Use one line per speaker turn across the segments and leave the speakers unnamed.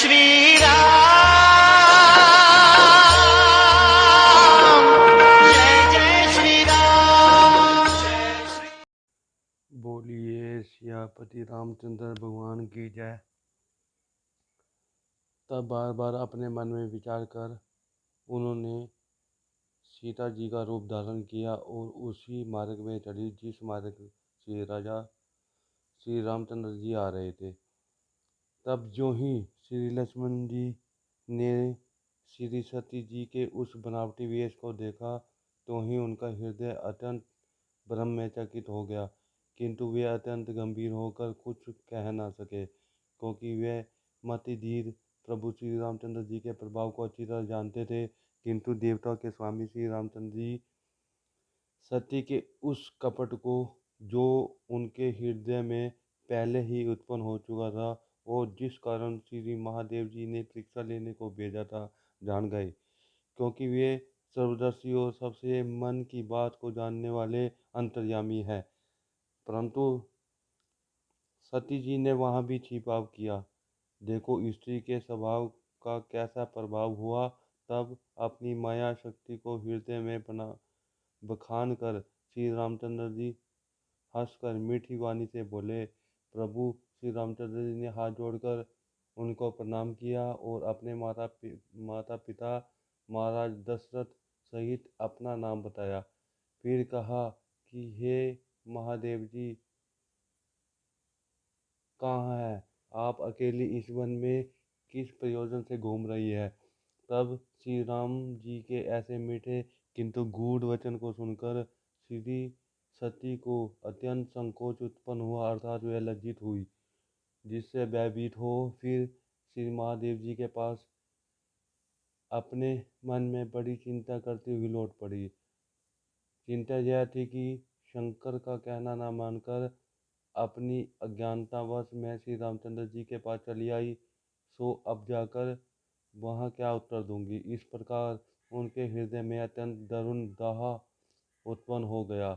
श्री राम, जय श्री राम।
बोलिए सियापति रामचंद्र भगवान की जय। तब बार बार अपने मन में विचार कर उन्होंने सीता जी का रूप धारण किया और उसी मार्ग में चली जिस मार्ग से राजा श्री रामचंद्र जी आ रहे थे। तब जो ही श्री लक्ष्मण जी ने श्री सती जी के उस बनावटी वेश को देखा तो ही उनका हृदय अत्यंत भ्रम में चकित हो गया, किंतु वे अत्यंत गंभीर होकर कुछ कह न सके, क्योंकि वे मति धीर प्रभु श्री रामचंद्र जी के प्रभाव को अच्छी तरह जानते थे। किंतु देवताओं के स्वामी श्री रामचंद्र जी सती के उस कपट को, जो उनके हृदय में पहले ही उत्पन्न हो चुका था और जिस कारण श्री महादेव जी ने परीक्षा लेने को भेजा था, जान गए, क्योंकि वे सर्वदर्शी और सबसे मन की बात को जानने वाले अंतर्यामी है। परंतु सती जी ने वहाँ भी छिपाव किया। देखो स्त्री के स्वभाव का कैसा प्रभाव हुआ। तब अपनी माया शक्ति को हृदय में बखान कर श्री रामचंद्र जी हंसकर मीठी वाणी से बोले। प्रभु श्री रामचंद्र जी ने हाथ जोड़कर उनको प्रणाम किया और अपने माता पिता महाराज दशरथ सहित अपना नाम बताया। फिर कहा कि हे महादेव जी, कहाँ है आप? अकेली इस वन में किस प्रयोजन से घूम रही है? तब श्री राम जी के ऐसे मीठे किंतु गूढ़ वचन को सुनकर श्री सती को अत्यंत संकोच उत्पन्न हुआ, अर्थात वह लज्जित हुई, जिससे भयभीत हो फिर श्री महादेव जी के पास अपने मन में बड़ी चिंता करती हुई लौट पड़ी। चिंता यह थी कि शंकर का कहना न मानकर अपनी अज्ञानतावश मैं श्री रामचंद्र जी के पास चली आई, सो अब जाकर वहाँ क्या उत्तर दूंगी। इस प्रकार उनके हृदय में अत्यंत दारुण दाह उत्पन्न हो गया।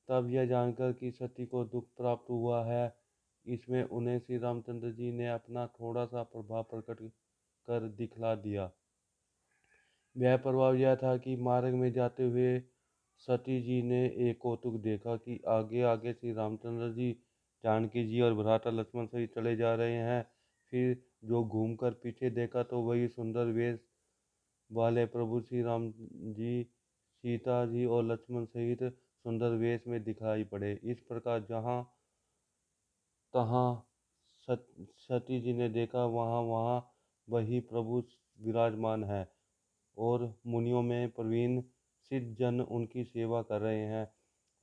तब यह जानकर कि सती को दुख प्राप्त हुआ है, इसमें उन्हें श्री रामचंद्र जी ने अपना थोड़ा सा प्रभाव प्रकट कर दिखला दिया। वह प्रभाव यह था कि मार्ग में जाते हुए सती जी ने एक कौतुक देखा कि आगे आगे श्री रामचंद्र जी जानकी जी और भ्राता लक्ष्मण सहित चले जा रहे हैं। फिर जो घूमकर पीछे देखा तो वही सुंदर वेश वाले प्रभु श्री राम जी सीता जी और लक्ष्मण सहित सुंदर वेश में दिखाई पड़े। इस प्रकार जहाँ तहाँ सती जी ने देखा वहाँ वहाँ वही प्रभु विराजमान है और मुनियों में प्रवीण सिद्ध जन उनकी सेवा कर रहे हैं।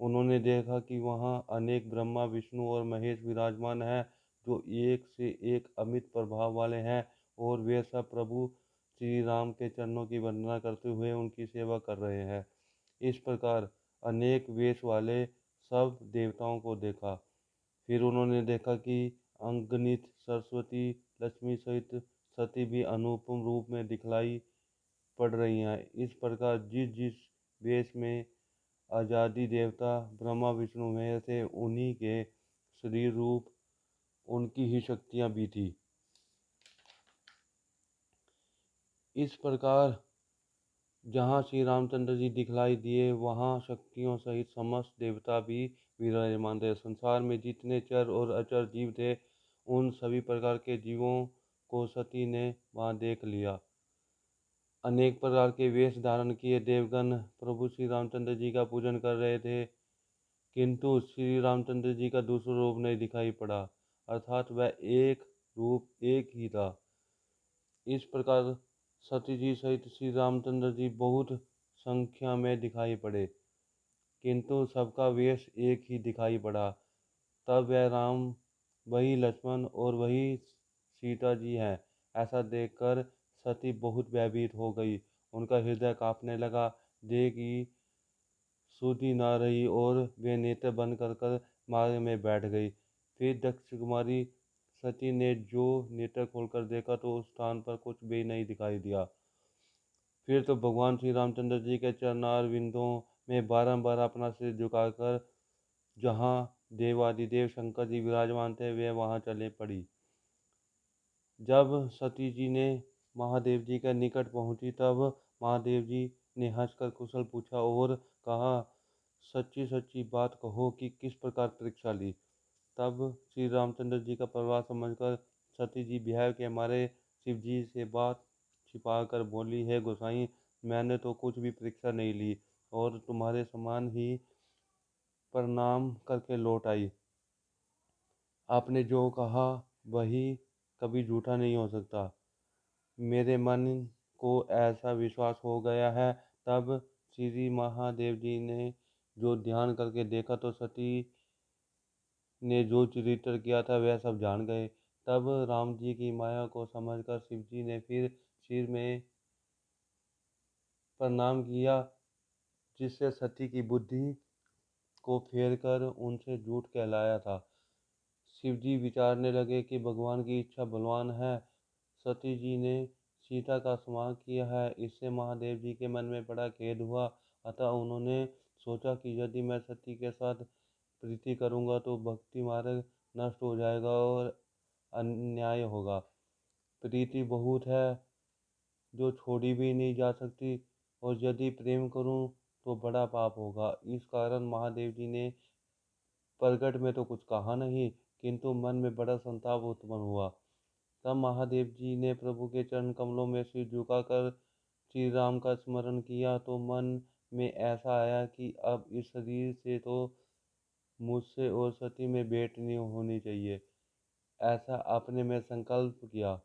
उन्होंने देखा कि वहाँ अनेक ब्रह्मा विष्णु और महेश विराजमान हैं, जो एक से एक अमित प्रभाव वाले हैं, और वे सब प्रभु श्री राम के चरणों की वंदना करते हुए उनकी सेवा कर रहे हैं। इस प्रकार अनेक वेश वाले सब देवताओं को देखा। फिर उन्होंने देखा कि अंगनित सरस्वती लक्ष्मी सहित सती भी अनुपम रूप में दिखलाई पड़ रही हैं। इस प्रकार जिस जिस वेश में आजादी देवता ब्रह्मा विष्णु महेश थे, उन्हीं के शरीर रूप उनकी ही शक्तियाँ भी थी। इस प्रकार जहाँ श्री रामचंद्र जी दिखलाई दिए, वहाँ शक्तियों सहित समस्त देवता भी विराजमान थे। संसार में जितने चर और अचर जीव थे, उन सभी प्रकार के जीवों को सती ने वहाँ देख लिया। अनेक प्रकार के वेश धारण किए देवगण प्रभु श्री रामचंद्र जी का पूजन कर रहे थे, किंतु श्री रामचंद्र जी का दूसरा रूप नहीं दिखाई पड़ा, अर्थात वह एक रूप एक ही था। इस प्रकार सती जी सहित श्री रामचंद्र जी बहुत संख्या में दिखाई पड़े, किंतु सबका वेश एक ही दिखाई पड़ा। तब वह राम वही लक्ष्मण और वही सीता जी हैं, ऐसा देखकर सती बहुत भयभीत हो गई। उनका हृदय कांपने लगा। देह की सुधि न रही और वे नेत्र बंद कर मार्ग में बैठ गई। फिर दक्ष कुमारी सती ने जो नेत्र खोलकर देखा तो उस स्थान पर कुछ भी नहीं दिखाई दिया। फिर तो भगवान श्री रामचंद्र जी के चरणार विंदों में बारंबार अपना सिर झुकाकर जहाँ देवादिदेव शंकर जी विराजमान थे, वे वहाँ चले पड़ी। जब सती जी ने महादेव जी के निकट पहुंची तब महादेव जी ने हंसकर कुशल पूछा और कहा, सच्ची सच्ची बात कहो कि किस प्रकार परीक्षा ली। तब श्री रामचंद्र जी का प्रभाव समझकर सती जी ब्याह के मारे शिव जी से बात छिपाकर बोली, है गोसाई, मैंने तो कुछ भी परीक्षा नहीं ली और तुम्हारे समान ही प्रणाम करके लौट आई। आपने जो कहा वही कभी झूठा नहीं हो सकता। मेरे मन को ऐसा विश्वास हो गया है। तब श्री महादेव जी ने जो ध्यान करके देखा तो सती ने जो चरित्र किया था वह सब जान गए। तब राम जी की माया को समझकर शिव जी ने फिर सिर में प्रणाम किया, जिससे सती की बुद्धि को फेर कर उनसे झूठ कहलाया था। शिव जी विचारने लगे कि भगवान की इच्छा बलवान है। सती जी ने सीता का संहार किया है। इससे महादेव जी के मन में बड़ा खेद हुआ। अतः उन्होंने सोचा कि यदि मैं सती के साथ प्रीति करूंगा तो भक्ति मार्ग नष्ट हो जाएगा और अन्याय होगा। प्रीति बहुत है जो छोड़ी भी नहीं जा सकती और यदि प्रेम करूं तो बड़ा पाप होगा। इस कारण महादेव जी ने प्रकट में तो कुछ कहा नहीं, किंतु मन में बड़ा संताप उत्पन्न हुआ। तब महादेव जी ने प्रभु के चरण कमलों में सिर झुकाकर श्री राम का स्मरण किया तो मन में ऐसा आया कि अब इस शरीर से तो मुझसे और सती में भेंट नहीं होनी चाहिए। ऐसा अपने में संकल्प किया।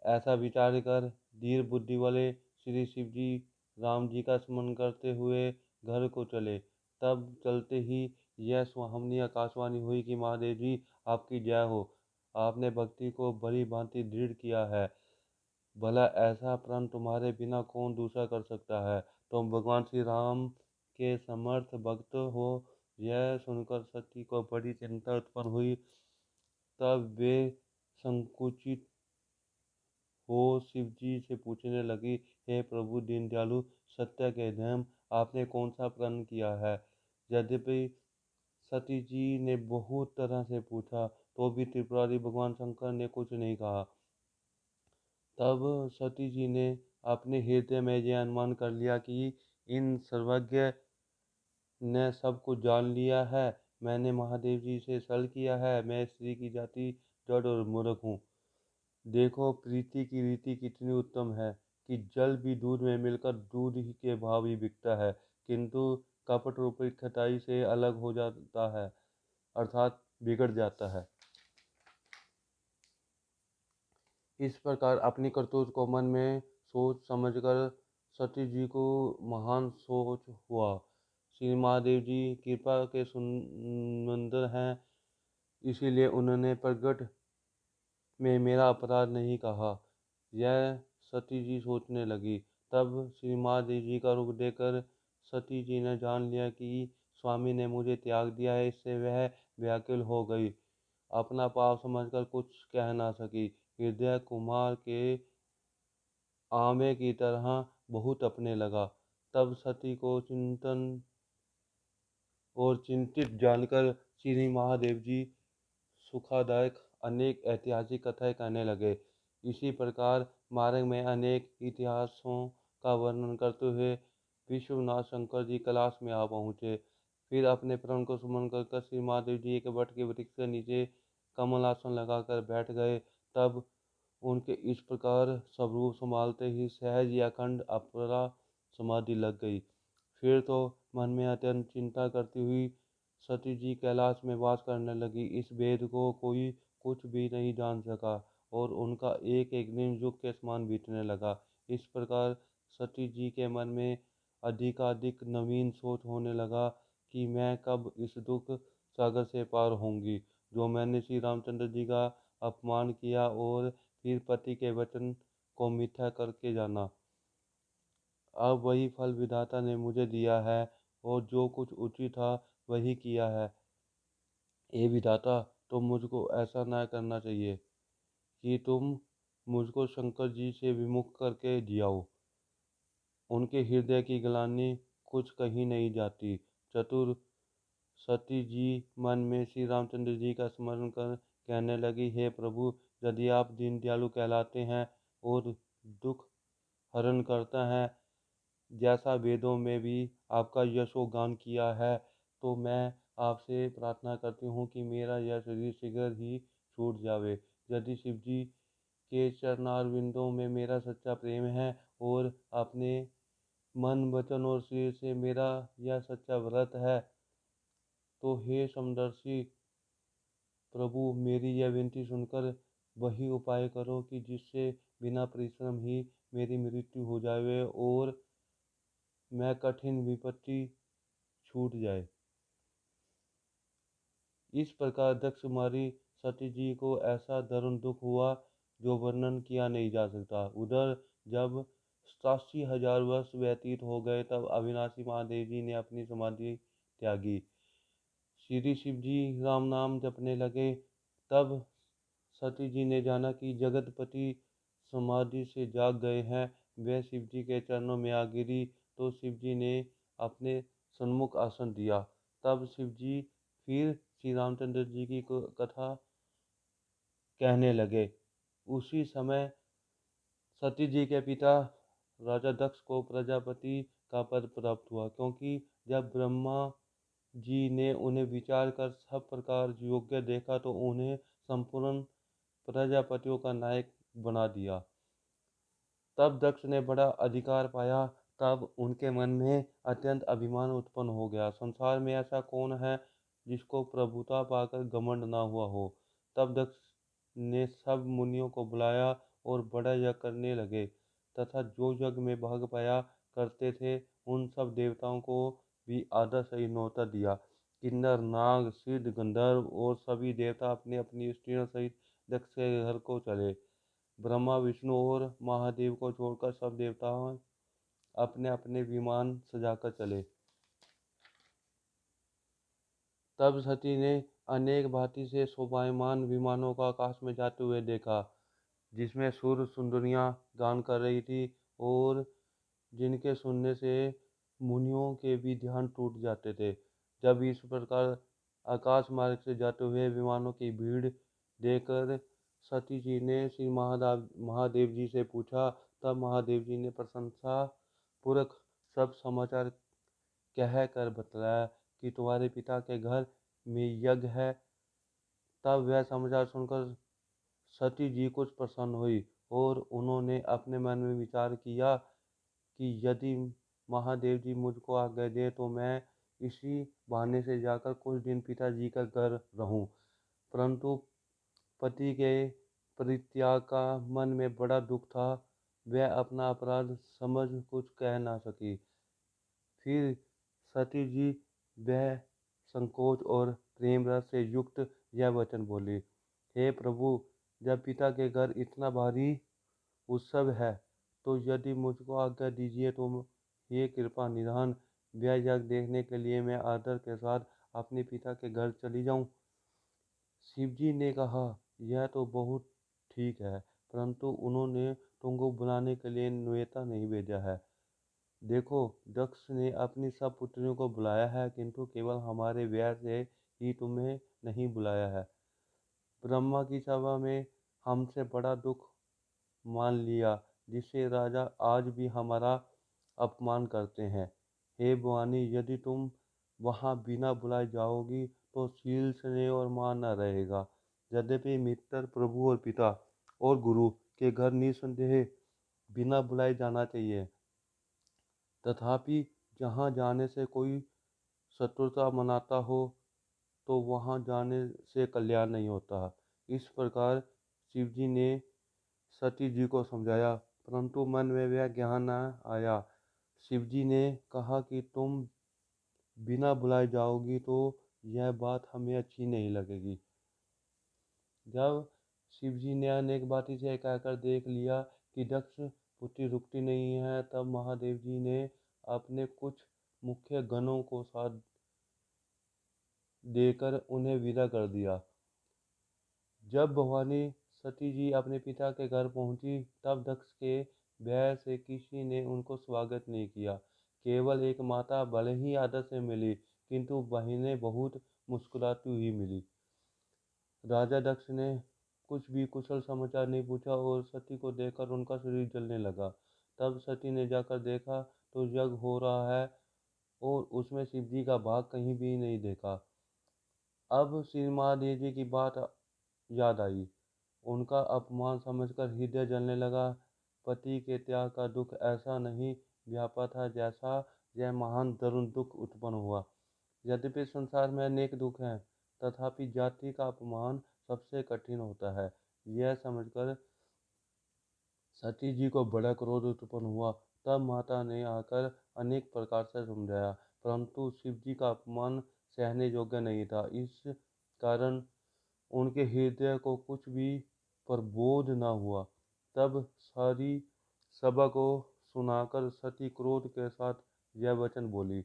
ऐसा विचार कर धीर बुद्धि वाले श्री शिव जी राम जी का स्मरण करते हुए घर को चले। तब चलते ही यह सुहावनी आकाशवाणी हुई कि महादेव जी आपकी जय हो। आपने भक्ति को बड़ी भांति दृढ़ किया है। भला ऐसा प्रण तुम्हारे बिना कौन दूसरा कर सकता है। तुम भगवान श्री राम के समर्थ भक्त हो। यह सुनकर सती को बड़ी चिंता उत्पन्न हुई। तब वे संकुचित हो शिव जी से पूछने लगी, हे प्रभु दीन दयालु, सत्य के धर्म, आपने कौन सा प्रण किया है। यद्यपि सती जी ने बहुत तरह से पूछा तो भी त्रिपुरारी भगवान शंकर ने कुछ नहीं कहा। तब सती जी ने अपने हृदय में यह अनुमान कर लिया कि इन सर्वज्ञ ने सब कुछ जान लिया है। मैंने महादेव जी से छल किया है। मैं स्त्री की जाति जड़ और मूर्ख हूँ। देखो प्रीति की रीति कितनी उत्तम है कि जल भी दूध में मिलकर दूध ही के भाव ही बिकता है, किंतु कपट रूपी खटाई से अलग हो जाता है, अर्थात बिगड़ जाता है। इस प्रकार अपनी करतूत को मन में सोच समझकर सती जी को महान सोच हुआ। श्री महादेव जी कृपा के सुमंदर हैं, इसीलिए उन्होंने प्रगट में मेरा अपराध नहीं कहा। यह सती जी सोचने लगी। तब श्री महादेव जी का रूप देखकर सती जी ने जान लिया कि स्वामी ने मुझे त्याग दिया है। इससे वह व्याकुल हो गई। अपना पाप समझकर कुछ कह ना सकी। हृदय कुमार के आमे की तरह बहुत अपने लगा। तब सती को चिंतन और चिंतित जानकर श्री महादेव जी सुखदायक अनेक ऐतिहासिक कथाएं कहने लगे। इसी प्रकार मार्ग में अनेक इतिहासों का वर्णन करते हुए विश्वनाथ शंकर जी कैलाश में आ पहुँचे। फिर अपने प्रण को सुमन कर श्री महादेव जी एक वट के वृक्ष के नीचे कमलासन लगाकर बैठ गए। तब उनके इस प्रकार स्वरूप संभालते ही सहज ही अखंड अपरा समाधि लग गई। फिर तो मन में अत्यंत चिंता करती हुई सती जी कैलाश में वास करने लगी। इस भेद को कोई कुछ भी नहीं जान सका और उनका एक एक दिन युग के समान बीतने लगा। इस प्रकार सती जी के मन में अधिकाधिक नवीन सोच होने लगा कि मैं कब इस दुख सागर से पार होंगी, जो मैंने श्री रामचंद्र जी का अपमान किया और फिर पति के वचन को मिथ्या करके जाना। अब वही फल विधाता ने मुझे दिया है और जो कुछ उचित था वही किया है। हे विधाता, तुम मुझको ऐसा न करना चाहिए कि तुम मुझको शंकर जी से विमुख करके जियाओ। उनके हृदय की ग्लानि कुछ कहीं नहीं जाती। चतुर सती जी मन में श्री रामचंद्र जी का स्मरण कर कहने लगी, हे प्रभु, यदि आप दीनदयालु कहलाते हैं और दुख हरण करता है जैसा वेदों में भी आपका यशोगान किया है, तो मैं आपसे प्रार्थना करती हूँ कि मेरा यह शरीर शीघ्र ही छूट जावे। यदि शिव जी के चरणारविंदों में मेरा सच्चा प्रेम है और अपने मन वचन और शरीर से मेरा यह सच्चा व्रत है, तो हे समदर्शी प्रभु, मेरी यह विनती सुनकर वही उपाय करो कि जिससे बिना परिश्रम ही मेरी मृत्यु हो जाए और मैं कठिन विपत्ति छूट जाए। इस प्रकार दक्ष कुमारी सती जी को ऐसा दारुण दुख हुआ जो वर्णन किया नहीं जा सकता। उधर जब 87,000 वर्ष व्यतीत हो गए तब अविनाशी महादेव जी ने अपनी समाधि त्यागी। श्री शिव जी राम नाम जपने लगे। तब सती जी ने जाना कि जगतपति समाधि से जाग गए हैं। वह शिव जी के चरणों में आ गिरी तो शिव जी ने अपने सन्मुख आसन दिया। तब शिव जी फिर श्री रामचंद्र जी की कथा कहने लगे। उसी समय सती जी के पिता राजा दक्ष को प्रजापति का पद प्राप्त हुआ, क्योंकि जब ब्रह्मा जी ने उन्हें विचार कर सब प्रकार योग्य देखा तो उन्हें संपूर्ण प्रजापतियों का नायक बना दिया। तब दक्ष ने बड़ा अधिकार पाया। तब उनके मन में अत्यंत अभिमान उत्पन्न हो गया। संसार में ऐसा कौन है जिसको प्रभुता पाकर घमंड ना हुआ हो। तब दक्ष ने सब मुनियों को बुलाया और बड़ा यज्ञ करने लगे तथा जो यज्ञ में भाग पाया करते थे उन सब देवताओं को भी आदर सही न्योता दिया। किन्नर, नाग, सिद्ध, गंधर्व और सभी देवता अपनी अपनी स्त्रियों सहित दक्ष के घर को चले। ब्रह्मा, विष्णु और महादेव को छोड़कर सब देवता अपने अपने विमान सजाकर चले। तब सती ने अनेक भांति से शोभायमान विमानों को आकाश में जाते हुए देखा, जिसमें सुर सुंदरियां गान कर रही थी और जिनके सुनने से मुनियों के भी ध्यान टूट जाते थे। जब इस प्रकार आकाश मार्ग से जाते हुए विमानों की भीड़ देखकर सती जी ने श्री महादेव जी से पूछा। तब महादेव जी ने प्रशंसा पूर्वक सब समाचार कह कर बतलाया कि तुम्हारे पिता के घर में यज्ञ है। तब वह समाचार सुनकर सती जी कुछ प्रसन्न हुई और उन्होंने अपने मन में विचार किया कि यदि महादेव जी मुझको आज्ञा दे तो मैं इसी बहाने से जाकर कुछ दिन पिताजी का घर रहूं। परंतु पति के परित्याग का मन में बड़ा दुख था। वह अपना अपराध समझ कुछ कह ना सकी। फिर सती जी वह संकोच और प्रेम रस से युक्त यह वचन बोली, हे प्रभु, जब पिता के घर इतना भारी उत्सव है तो यदि मुझको आज्ञा दीजिए तो ये कृपा निधान वह यज्ञ देखने के लिए मैं आदर के साथ अपने पिता के घर चली जाऊं। शिव जी ने कहा, यह तो बहुत ठीक है, परंतु उन्होंने तुमको बुलाने के लिए न्योता नहीं भेजा है। देखो, दक्ष ने अपनी सब पुत्रियों को बुलाया है, किंतु केवल हमारे व्यय से ही तुम्हें नहीं बुलाया है। ब्रह्मा की सभा में हमसे बड़ा दुख मान लिया, जिससे राजा आज भी हमारा अपमान करते हैं। हे भवानी, यदि तुम वहाँ बिना बुलाए जाओगी तो शील, स्नेह और मान न रहेगा। यद्यपि मित्र, प्रभु और पिता और गुरु के घर निसंदेह बिना बुलाए जाना चाहिए, तथापि जहाँ जाने से कोई शत्रुता मनाता हो तो वहाँ जाने से कल्याण नहीं होता। इस प्रकार शिवजी ने सती जी को समझाया, परंतु मन में वह ज्ञान न आया। शिवजी ने कहा कि तुम बिना बुलाए जाओगी तो यह बात हमें अच्छी नहीं लगेगी। जब शिवजी ने अनेक बातें से कहकर देख लिया कि दक्ष पुत्री रुकती नहीं है, तब महादेव जी ने अपने कुछ मुख्य गणों को साथ देकर उन्हें विदा कर दिया। जब भवानी सती जी अपने पिता के घर पहुंची तब दक्ष के भय से किसी ने उनको स्वागत नहीं किया। केवल एक माता भले ही आदर से मिली, किंतु बहनें बहुत मुस्कुराती हुई मिली। राजा दक्ष ने कुछ भी कुशल समाचार नहीं पूछा और सती को देखकर उनका शरीर जलने लगा। तब सती ने जाकर देखा तो यज्ञ हो रहा है और उसमें शिव जी का भाग कहीं भी नहीं देखा। अब श्री महादेव जी की बात याद आई। उनका अपमान समझकर हृदय जलने लगा। पति के त्याग का दुख ऐसा नहीं व्यापा था जैसा यह महान दारुण दुख उत्पन्न हुआ। यद्यपि संसार में अनेक दुख हैं, तथापि जाति का अपमान सबसे कठिन होता है। यह समझकर सती जी को बड़ा क्रोध उत्पन्न हुआ। तब माता ने आकर अनेक प्रकार से समझाया, परंतु शिव जी का अपमान सहने योग्य नहीं था। इस कारण उनके हृदय को कुछ भी प्रबोध न हुआ। तब सारी सभा को सुनाकर सती क्रोध के साथ यह वचन बोली,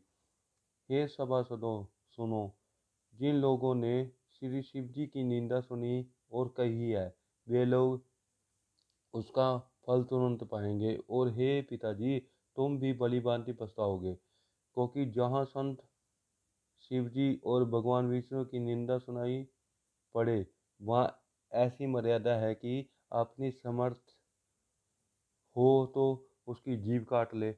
हे सभासदों सुनो, जिन लोगों ने श्री शिव जी की निंदा सुनी और कही है, वे लोग उसका फल तुरंत पाएंगे। और हे पिताजी, तुम भी भली भांति पछताओगे, क्योंकि जहाँ संत शिव जी और भगवान विष्णु की निंदा सुनाई पड़े, वहाँ ऐसी मर्यादा है कि अपनी समर्थ हो तो उसकी जीभ काट ले,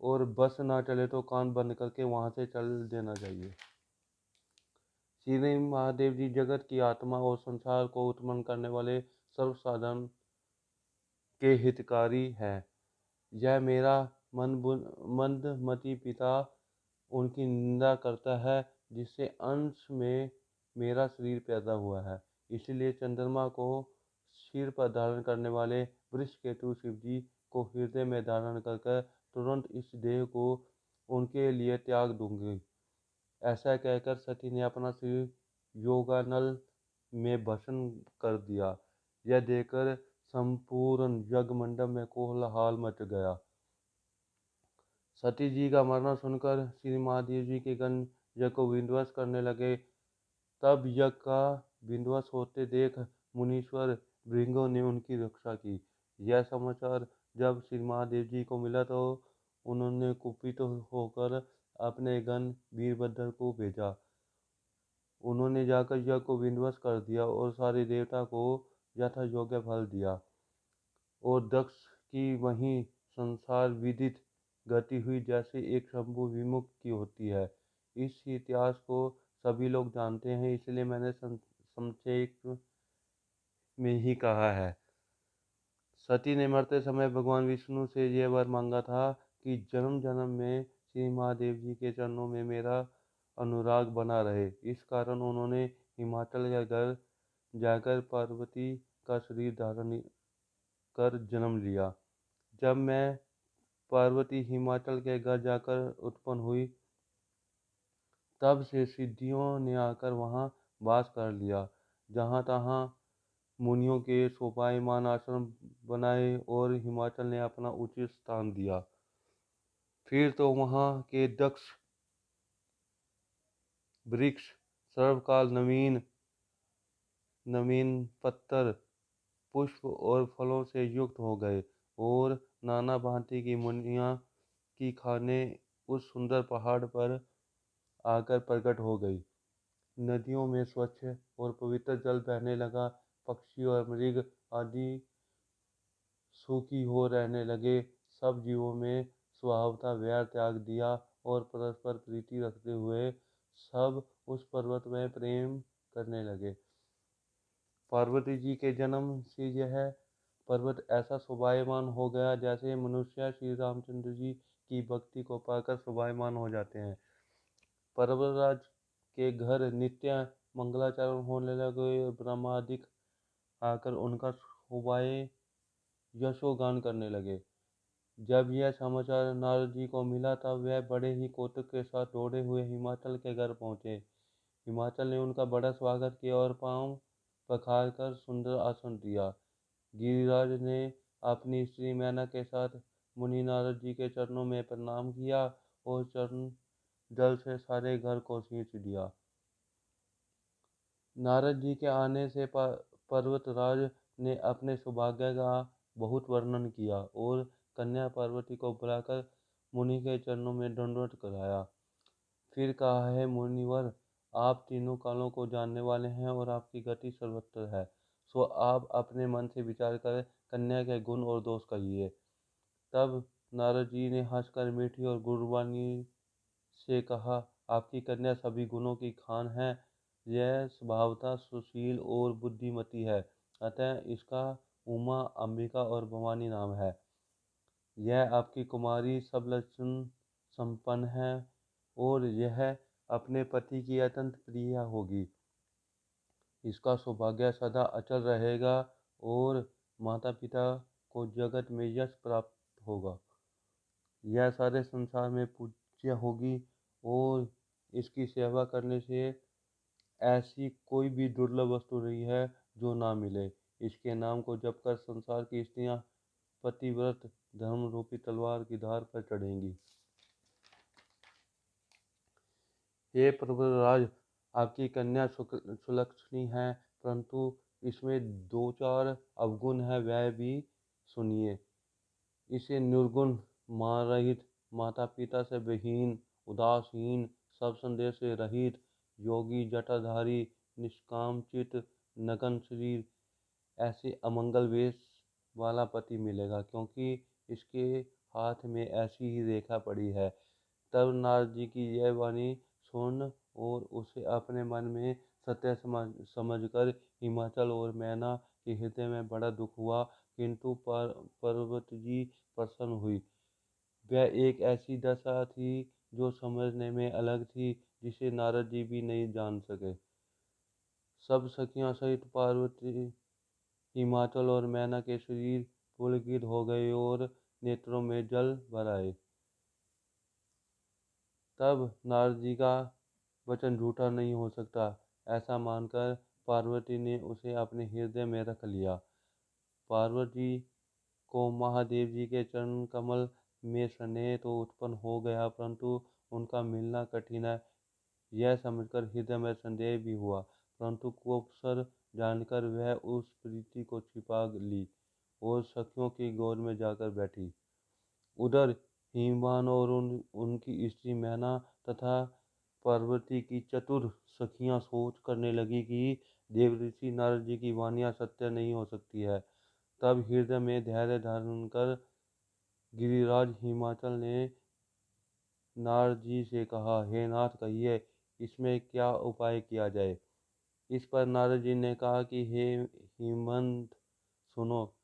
और बस ना चले तो कान बंद करके वहाँ से चल देना चाहिए। श्री महादेव जी जगत की आत्मा और संसार को उत्पन्न करने वाले सर्वसाधारण के हितकारी हैं। यह मेरा मंदमती पिता उनकी निंदा करता है, जिससे अंश में मेरा शरीर पैदा हुआ है। इसलिए चंद्रमा को सिर पर धारण करने वाले वृषकेतु शिव जी को हृदय में धारण कर तुरंत इस देह को उनके लिए त्याग दूंगी। ऐसा कहकर सती ने अपना सिर योगानल में भस्म कर दिया। यह देखकर संपूर्ण यज्ञ मंडप में कोलाहल मच गया। सती जी का मरना सुनकर श्री महादेव जी के गण यज्ञ को विध्वंस करने लगे। तब यज्ञ का विध्वंस होते देख मुनीश्वर भृंगों ने उनकी रक्षा की। यह समाचार जब श्री महादेव जी को मिला तो उन्होंने कुपित होकर अपने गण वीरभद्र को भेजा। उन्होंने जाकर यज्ञ को विध्वंस कर दिया और सारे देवता को यथा योग्य फल दिया। और दक्ष की वहीं संसार विदित गति हुई जैसे एक शंभु विमुख की होती है। इस इतिहास को सभी लोग जानते हैं, इसलिए मैंने संक्षेप में ही कहा है। सती ने मरते समय भगवान विष्णु से यह वर मांगा था कि जन्म जन्म में श्री महादेव जी के चरणों में मेरा अनुराग बना रहे। इस कारण उन्होंने हिमाचल के घर जाकर पार्वती का शरीर धारण कर जन्म लिया। जब मैं पार्वती हिमाचल के घर जाकर उत्पन्न हुई, तब से सिद्धियों ने आकर वहाँ वास कर लिया। जहाँ तहाँ मुनियों के शोभायमान आश्रम बनाए और हिमाचल ने अपना उचित स्थान दिया। फिर तो वहाँ के दक्ष वृक्ष सर्वकाल नवीन पत्तर, पुष्प और फलों से युक्त हो गए और नाना भांति की मुनियाँ की खानें उस सुंदर पहाड़ पर आकर प्रकट हो गई। नदियों में स्वच्छ और पवित्र जल बहने लगा। पक्षी और मृग आदि सुखी हो रहने लगे। सब जीवों में स्वभावतः वैर त्याग दिया और परस्पर प्रीति रखते हुए सब उस पर्वत में प्रेम करने लगे। पार्वती जी के जन्म से यह पर्वत ऐसा शोभायमान हो गया जैसे मनुष्य श्री रामचंद्र जी की भक्ति को पाकर शोभायमान हो जाते हैं। पर्वतराज के घर नित्य मंगलाचरण होने लगे। ब्रह्मादिक आकर उनका शोभाए यशोगान करने लगे। जब यह समाचार नारद जी को मिला तब वह बड़े ही कौतुक के साथ दौड़े हुए हिमाचल के घर पहुँचे। हिमाचल ने उनका बड़ा स्वागत किया और पाँव पखार कर सुंदर आसन दिया। गिरिराज ने अपनी स्त्री मैना के साथ मुनि नारद जी के चरणों में प्रणाम किया और चरण जल से सारे घर को सींच दिया। नारद जी के आने से पर्वतराज ने अपने सौभाग्य का बहुत वर्णन किया और कन्या पार्वती को बुलाकर मुनि के चरणों में दंडवत कराया। फिर कहा, है मुनिवर, आप तीनों कालों को जानने वाले हैं और आपकी गति सर्वत्र है। सो आप अपने मन से विचार कर कन्या के गुण और दोष कहिए। तब नारद जी ने हंसकर मीठी और गुरुवाणी से कहा, आपकी कन्या सभी गुणों की खान है। यह स्वभावतः सुशील और बुद्धिमती है, अतः इसका उमा, अंबिका और भवानी नाम है। यह आपकी कुमारी सब लक्षण संपन्न है और यह अपने पति की अत्यंत प्रिय होगी। इसका सौभाग्य सदा अचल रहेगा और माता पिता को जगत में यश प्राप्त होगा। यह सारे संसार में पूज्य होगी और इसकी सेवा करने से ऐसी कोई भी दुर्लभ वस्तु नहीं है जो ना मिले। इसके नाम को जप कर संसार की स्त्रियां पतिव्रत धर्म रूपी तलवार की धार पर चढ़ेंगी। हे प्रभुराज, आपकी कन्या सुलक्षणी है, परंतु इसमें दो चार अवगुण है, वह भी सुनिए। इसे निर्गुण, मान रहित, माता पिता से विहीन, उदासीन, सब संदेह से रहित, योगी, जटाधारी, निष्काम चित्त, नग्न शरीर, ऐसे अमंगल वेश वाला पति मिलेगा, क्योंकि इसके हाथ में ऐसी ही रेखा पड़ी है। तब नारद जी की यह वाणी सुन और उसे अपने मन में सत्य समझकर हिमाचल और मैना के हृदय में बड़ा दुख हुआ, किंतु पार्वती जी प्रसन्न हुई। वह एक ऐसी दशा थी जो समझने में अलग थी, जिसे नारद जी भी नहीं जान सके। सब सखियां सहित पार्वती हिमाचल और मैना के शरीर पुलकित हो गए और नेत्रों में जल भर आए। तब नारद जी का वचन झूठा नहीं हो सकता, ऐसा मानकर पार्वती ने उसे अपने हृदय में रख लिया। पार्वती को महादेव जी के चरण कमल में स्नेह तो उत्पन्न हो गया, परंतु उनका मिलना कठिन है, यह समझकर हृदय में संदेह भी हुआ। परंतु कुअवसर जानकर वह उस प्रीति को छिपा ली और सखियों की गोद में जाकर बैठी। उधर हिमवान और उनकी स्त्री मैना तथा पार्वती की चतुर सखियां सोच करने लगी कि देवऋषि नारद जी की वाणियां सत्य नहीं हो सकती है। तब हृदय में धैर्य धारण कर गिरिराज हिमाचल ने नारद जी से कहा, हे नाथ, कहिए इसमें क्या उपाय किया जाए। इस पर नारद जी ने कहा कि हे हिमंत, सुनो,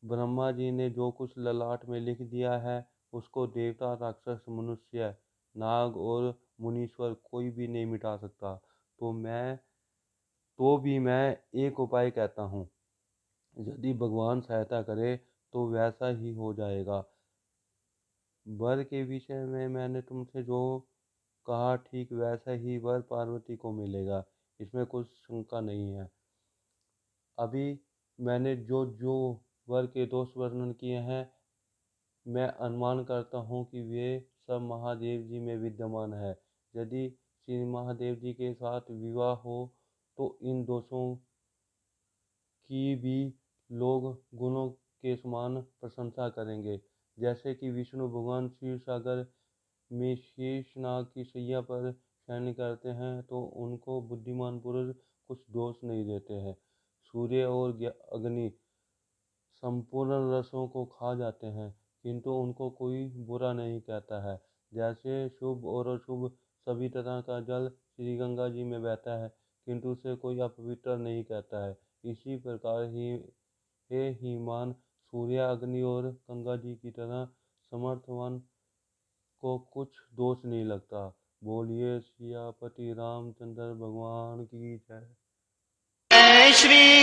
ब्रह्मा जी ने जो कुछ ललाट में लिख दिया है उसको देवता, राक्षस, मनुष्य, नाग और मुनीश्वर कोई भी नहीं मिटा सकता। तो भी मैं एक उपाय कहता हूँ, यदि भगवान सहायता करे तो वैसा ही हो जाएगा। वर के विषय में मैंने तुमसे जो कहा ठीक वैसा ही वर पार्वती को मिलेगा, इसमें कुछ शंका नहीं है। अभी मैंने जो जो वर के दोष वर्णन किए हैं, मैं अनुमान करता हूँ कि वे सब महादेव जी में विद्यमान है। यदि श्री महादेव जी के साथ विवाह हो तो इन दोषों की भी लोग गुणों के समान प्रशंसा करेंगे। जैसे कि विष्णु भगवान क्षीर सागर में शेषनाग की शैया पर शयन करते हैं तो उनको बुद्धिमान पुरुष कुछ दोष नहीं देते हैं। सूर्य और अग्नि संपूर्ण रसों को खा जाते हैं, किंतु उनको कोई बुरा नहीं कहता है। जैसे शुभ और अशुभ सभी तरह का जल श्री गंगा जी में बहता है, किंतु उसे कोई अपवित्र नहीं कहता है। इसी प्रकार ही हे हीमान, सूर्य, अग्नि और गंगा जी की तरह समर्थवान को कुछ दोष नहीं लगता। बोलिए सियापति रामचंद्र भगवान की जय।
जय श्री